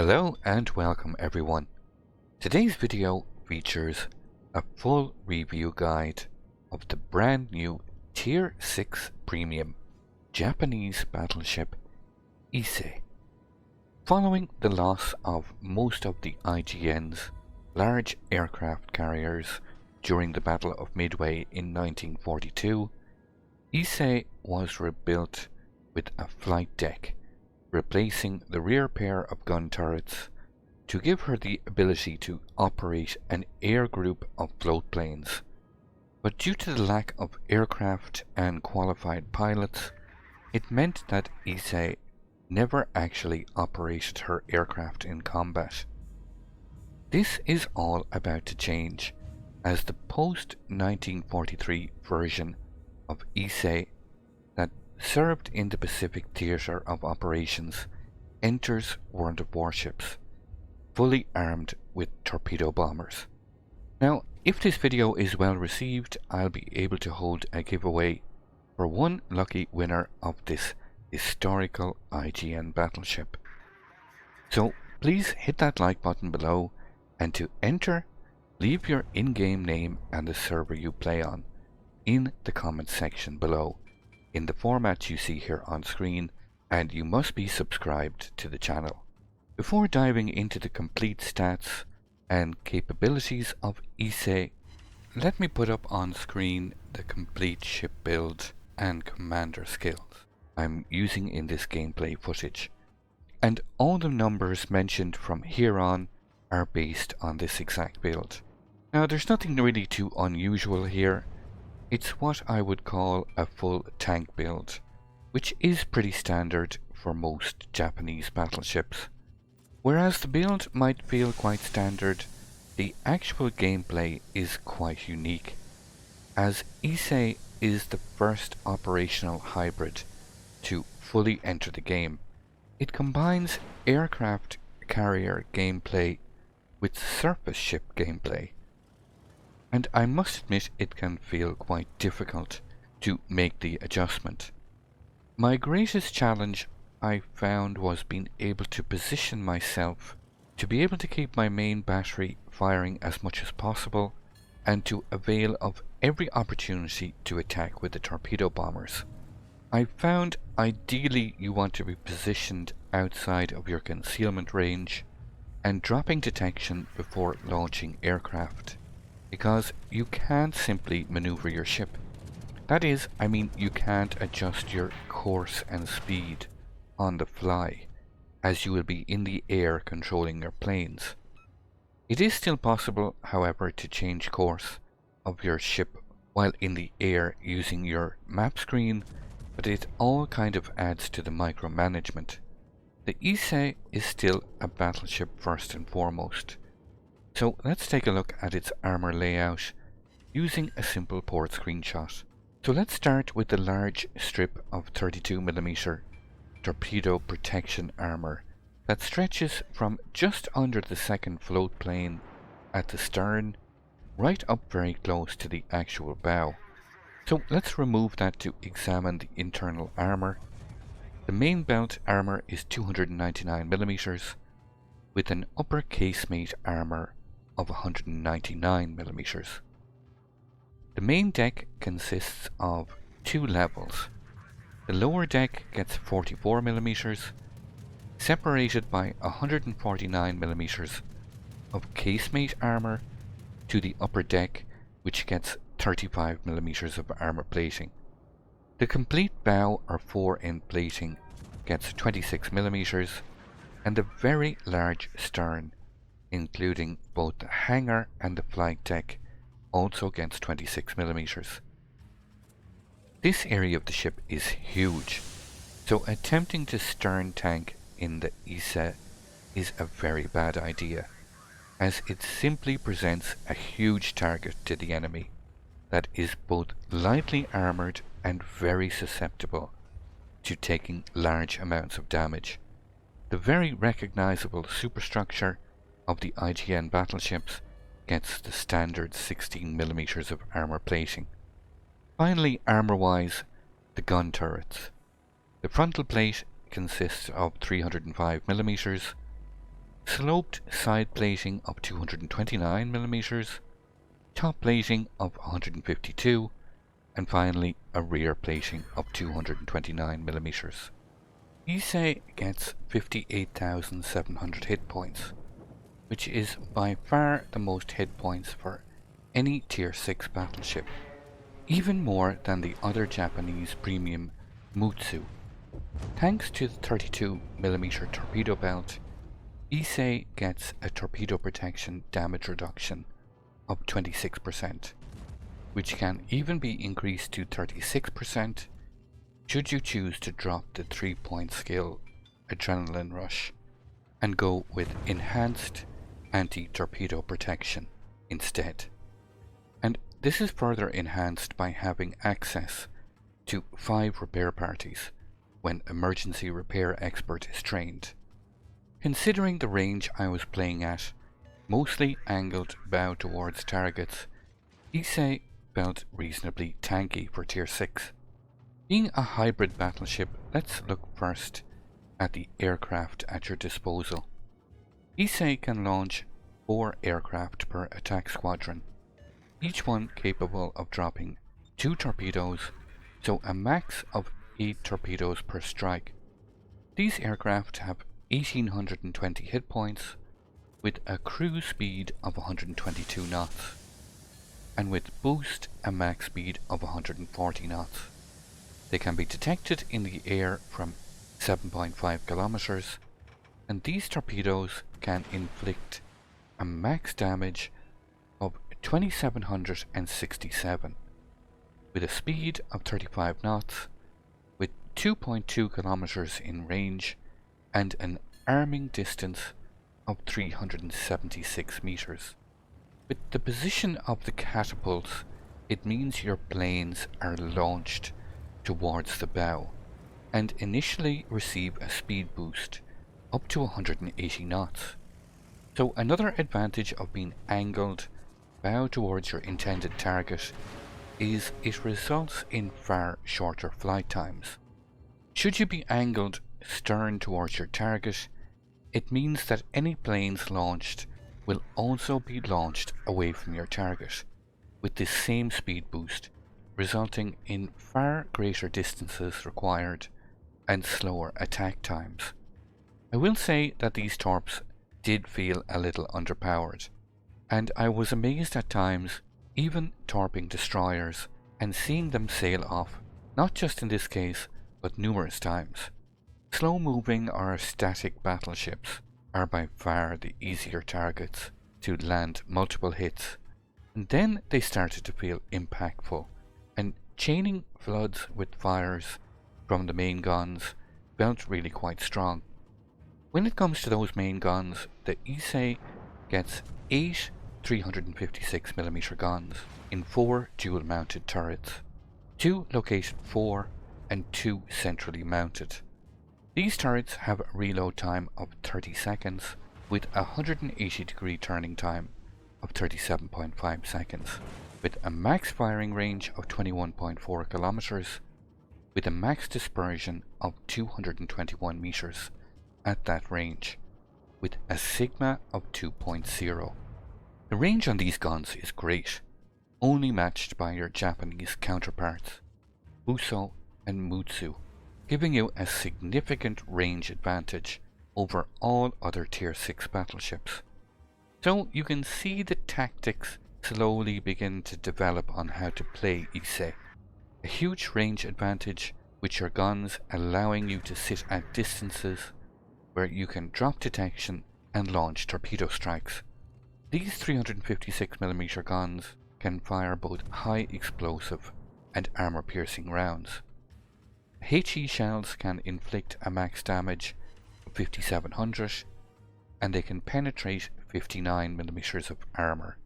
Hello and welcome everyone. Today's video features a full review guide of the brand new Tier 6 Premium Japanese battleship Ise. Following the loss of most of the IJN's large aircraft carriers during the Battle of Midway in 1942, Ise was rebuilt with a flight deck, replacing the rear pair of gun turrets to give her the ability to operate an air group of floatplanes. But due to the lack of aircraft and qualified pilots, it meant that Ise never actually operated her aircraft in combat. This is all about to change, as the post-1943 version of Ise that served in the Pacific Theatre of Operations enters World of Warships, fully armed with torpedo bombers. Now, if this video is well received, I'll be able to hold a giveaway for one lucky winner of this historical IJN battleship. So please hit that like button below, and to enter, leave your in-game name and the server you play on in the comments section below, in the format you see here on screen, and you must be subscribed to the channel. Before diving into the complete stats and capabilities of Ise, let me put up on screen the complete ship build and commander skills I'm using in this gameplay footage, and all the numbers mentioned from here on are based on this exact build. Now, there's nothing really too unusual here. It's what I would call a full tank build, which is pretty standard for most Japanese battleships. Whereas the build might feel quite standard, the actual gameplay is quite unique, as Ise is the first operational hybrid to fully enter the game. It combines aircraft carrier gameplay with surface ship gameplay, and I must admit it can feel quite difficult to make the adjustment. My greatest challenge I found was being able to position myself to be able to keep my main battery firing as much as possible, and to avail of every opportunity to attack with the torpedo bombers. I found ideally you want to be positioned outside of your concealment range and dropping detection before launching aircraft, because you can't simply maneuver your ship. That is, you can't adjust your course and speed on the fly, as you will be in the air controlling your planes. It is still possible, however, to change course of your ship while in the air using your map screen, but it all kind of adds to the micromanagement. The Ise is still a battleship first and foremost. So let's take a look at its armor layout using a simple port screenshot. So let's start with the large strip of 32mm torpedo protection armor that stretches from just under the second float plane at the stern right up very close to the actual bow. So let's remove that to examine the internal armor. The main belt armor is 299mm with an upper casemate armor of 199mm. The main deck consists of two levels. The lower deck gets 44mm, separated by 149mm of casemate armor, to the upper deck, which gets 35mm of armor plating. The complete bow or fore-end plating gets 26mm, and the very large stern, including both the hangar and the flight deck, also gets 26mm. This area of the ship is huge, so attempting to stern tank in the Ise is a very bad idea, as it simply presents a huge target to the enemy that is both lightly armoured and very susceptible to taking large amounts of damage. The very recognisable superstructure of the IJN battleships gets the standard 16mm of armour plating. Finally, armour-wise, the gun turrets. The frontal plate consists of 305mm, sloped side plating of 229mm, top plating of 152, and finally a rear plating of 229mm. Ise gets 58,700 hit points, which is by far the most hit points for any Tier 6 battleship, even more than the other Japanese premium Fusō. Thanks to the 32mm torpedo belt, Ise gets a torpedo protection damage reduction of 26%, which can even be increased to 36% should you choose to drop the 3-point skill Adrenaline Rush and go with enhanced anti-torpedo protection instead. And this is further enhanced by having access to 5 repair parties when emergency repair expert is trained. Considering the range I was playing at, mostly angled bow towards targets, Ise felt reasonably tanky for Tier 6. Being a hybrid battleship, let's look first at the aircraft at your disposal. Ise can launch 4 aircraft per attack squadron, each one capable of dropping 2 torpedoes, so a max of 8 torpedoes per strike. These aircraft have 1820 hit points, with a cruise speed of 122 knots, and with boost a max speed of 140 knots. They can be detected in the air from 7.5 kilometers, and these torpedoes can inflict a max damage of 2767, with a speed of 35 knots, with 2.2 kilometers in range, and an arming distance of 376 meters. With the position of the catapults, it means your planes are launched towards the bow and initially receive a speed boost up to 180 knots. So another advantage of being angled bow towards your intended target is it results in far shorter flight times. Should you be angled stern towards your target, it means that any planes launched will also be launched away from your target with this same speed boost, resulting in far greater distances required and slower attack times. I will say that these torps did feel a little underpowered, and I was amazed at times even torping destroyers and seeing them sail off, not just in this case, but numerous times. Slow-moving or static battleships are by far the easier targets to land multiple hits, and then they started to feel impactful, and chaining floods with fires from the main guns felt really quite strong. When it comes to those main guns, the Ise gets 8 356mm guns in 4 dual-mounted turrets, 2 located 4 and 2 centrally mounted. These turrets have a reload time of 30 seconds with a 180-degree turning time of 37.5 seconds, with a max firing range of 21.4 kilometers, with a max dispersion of 221 meters at that range, with a sigma of 2.0. The range on these guns is great, only matched by your Japanese counterparts, Fusō and Mutsu, giving you a significant range advantage over all other Tier 6 battleships. So you can see the tactics slowly begin to develop on how to play Ise. A huge range advantage with your guns allowing you to sit at distances where you can drop detection and launch torpedo strikes. These 356mm guns can fire both high explosive and armor piercing rounds. HE shells can inflict a max damage of 5700, and they can penetrate 59mm of armor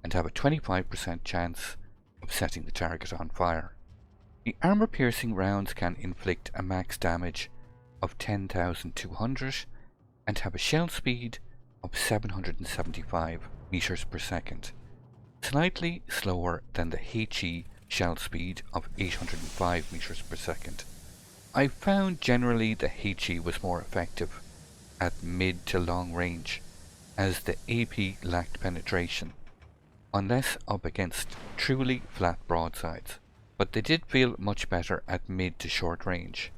and have a 25% chance of setting the target on fire. The armor piercing rounds can inflict a max damage of 10,200 and have a shell speed of 775 meters per second, slightly slower than the HE shell speed of 805 meters per second. I found generally the HE was more effective, at mid to long range, as the AP lacked penetration, unless up against truly flat broadsides, but they did feel much better at mid to short range.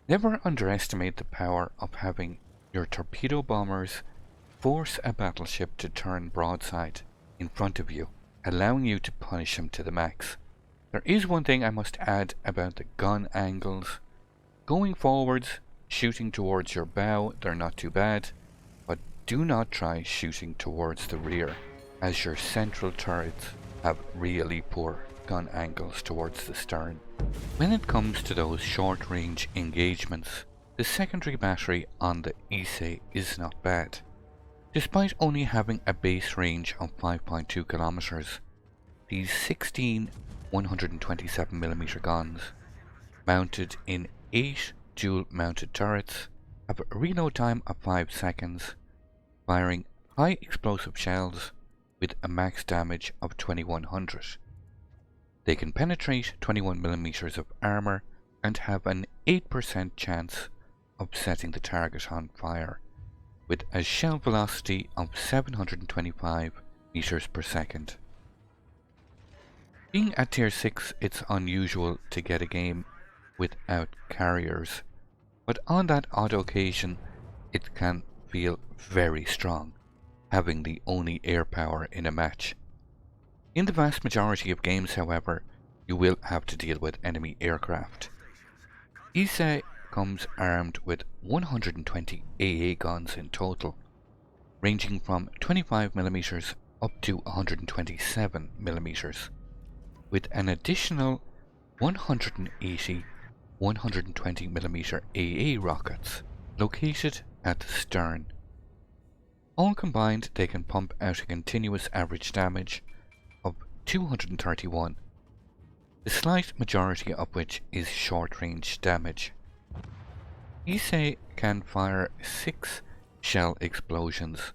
Never underestimate the power of having your torpedo bombers force a battleship to turn broadside in front of you, allowing you to punish him to the max. There is one thing I must add about the gun angles. Going forwards, shooting towards your bow, they're not too bad, but do not try shooting towards the rear, as your central turrets have really poor gun angles towards the stern. When it comes to those short range engagements, the secondary battery on the Ise is not bad. Despite only having a base range of 5.2 kilometers, these 16 127mm guns, mounted in 8 dual-mounted turrets, have a reload time of 5 seconds, firing high explosive shells with a max damage of 2100. They can penetrate 21mm of armour and have an 8% chance of setting the target on fire, with a shell velocity of 725 meters per second. Being at tier 6, it's unusual to get a game without carriers, but on that odd occasion it can feel very strong, having the only air power in a match. In the vast majority of games, however, you will have to deal with enemy aircraft. Ise comes armed with 120 AA guns in total, ranging from 25mm up to 127mm, with an additional 180 120mm AA rockets located at the stern. All combined, they can pump out a continuous average damage of 231, the slight majority of which is short-range damage. Ise can fire 6 shell explosions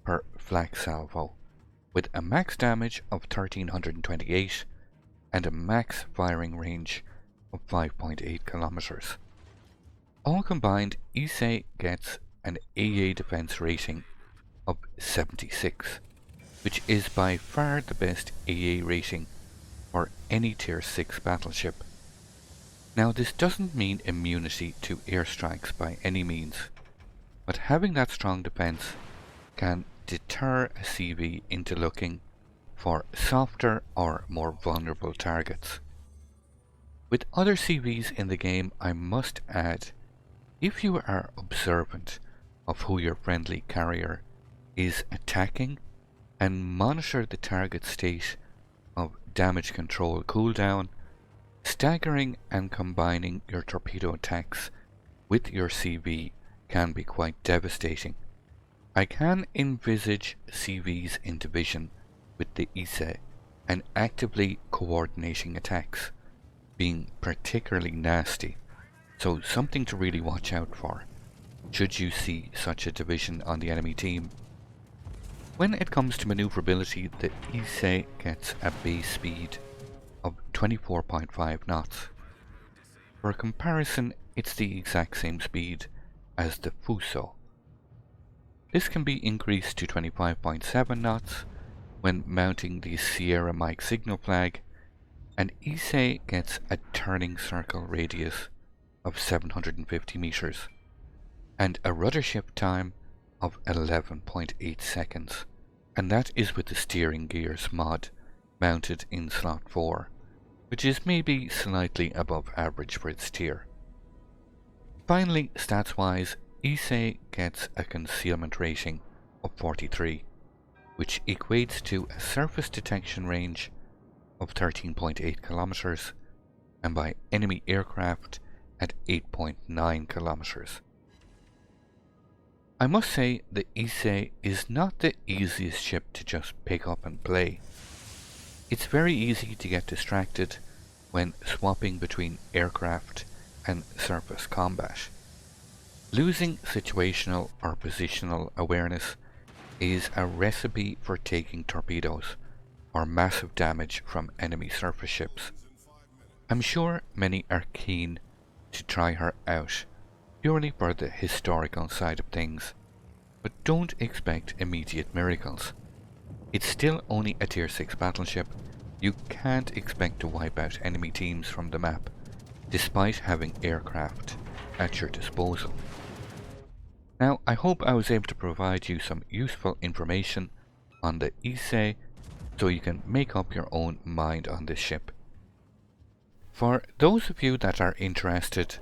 per flak salvo, with a max damage of 1328 and a max firing range of 5.8 kilometers. All combined, Ise gets an AA defense rating of 76, which is by far the best AA rating for any tier 6 battleship. Now, this doesn't mean immunity to airstrikes by any means, but having that strong defense can deter a CV into looking for softer or more vulnerable targets. With other CVs in the game, I must add, if you are observant of who your friendly carrier is attacking and monitor the target state of damage control cooldown, staggering and combining your torpedo attacks with your CV can be quite devastating. I can envisage CVs in division with the Ise and actively coordinating attacks being particularly nasty, so something to really watch out for should you see such a division on the enemy team. When it comes to maneuverability, the Ise gets a base speed of 24.5 knots. For comparison, it's the exact same speed as the Fusō. This can be increased to 25.7 knots when mounting the Sierra Mike signal flag, and Ise gets a turning circle radius of 750 meters and a rudder shift time of 11.8 seconds, and that is with the steering gears mod mounted in slot 4, which is maybe slightly above average for its tier. Finally, stats wise, Ise gets a concealment rating of 43, which equates to a surface detection range of 13.8 kilometers and by enemy aircraft at 8.9 kilometers. I must say the Ise is not the easiest ship to just pick up and play. It's very easy to get distracted when swapping between aircraft and surface combat. Losing situational or positional awareness is a recipe for taking torpedoes or massive damage from enemy surface ships. I'm sure many are keen to try her out purely for the historical side of things, but don't expect immediate miracles. It's still only a tier 6 battleship. You can't expect to wipe out enemy teams from the map, despite having aircraft at your disposal. Now, I hope I was able to provide you some useful information on the Ise, so you can make up your own mind on this ship. For those of you that are interested,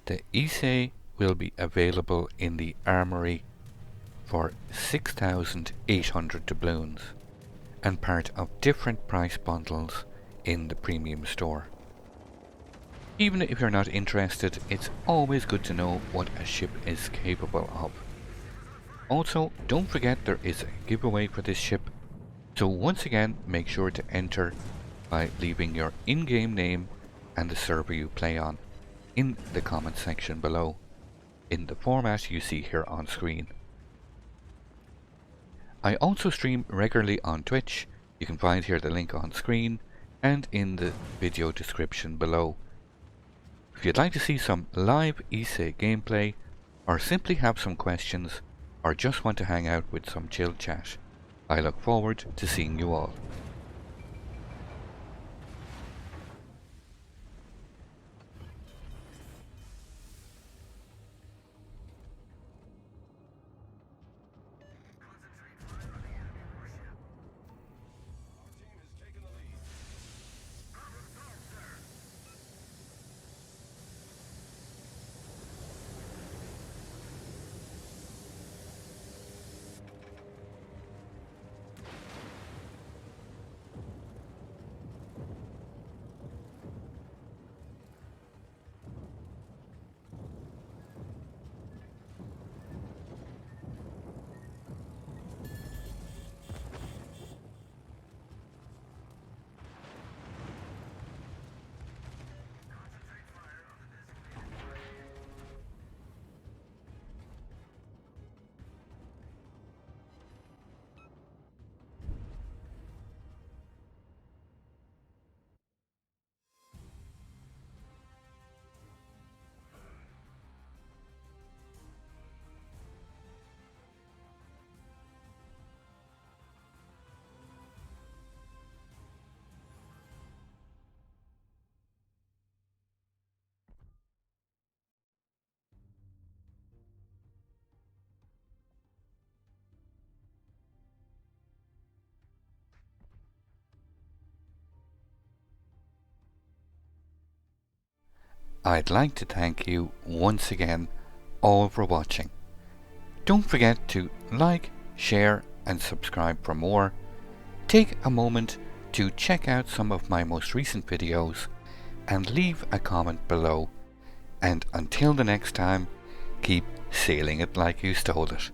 the Ise will be available in the armory for 6,800 doubloons and part of different price bundles in the premium store. Even if you're not interested, it's always good to know what a ship is capable of. Also, don't forget there is a giveaway for this ship, so once again make sure to enter by leaving your in-game name and the server you play on in the comment section below, in the format you see here on screen. I also stream regularly on Twitch. You can find here the link on screen and in the video description below. If you'd like to see some live Ise gameplay, or simply have some questions, or just want to hang out with some chill chat, I look forward to seeing you all. I'd like to thank you once again all for watching. Don't forget to like, share and subscribe for more. Take a moment to check out some of my most recent videos and leave a comment below. And until the next time, keep sailing it like you stole it.